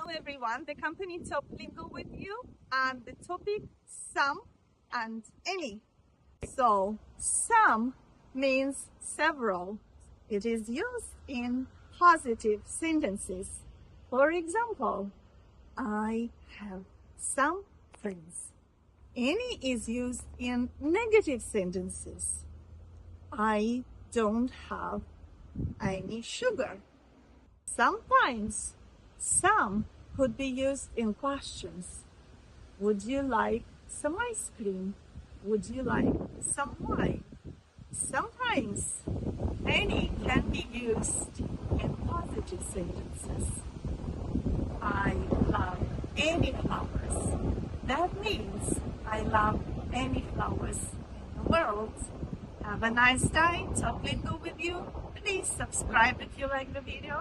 everyone, the company TopLingo with you, and the topic some and any. So some means several. It is used in positive sentences. For example, I have some friends. Any is used in negative sentences. I don't have any sugar. Sometimes some could be used in questions. Would you like some ice cream? Would you like some wine? Sometimes any can be used in positive sentences. I love any flowers. That means I love any flowers in the world. Have a nice day. TopLingo with you. Please subscribe if you like the video.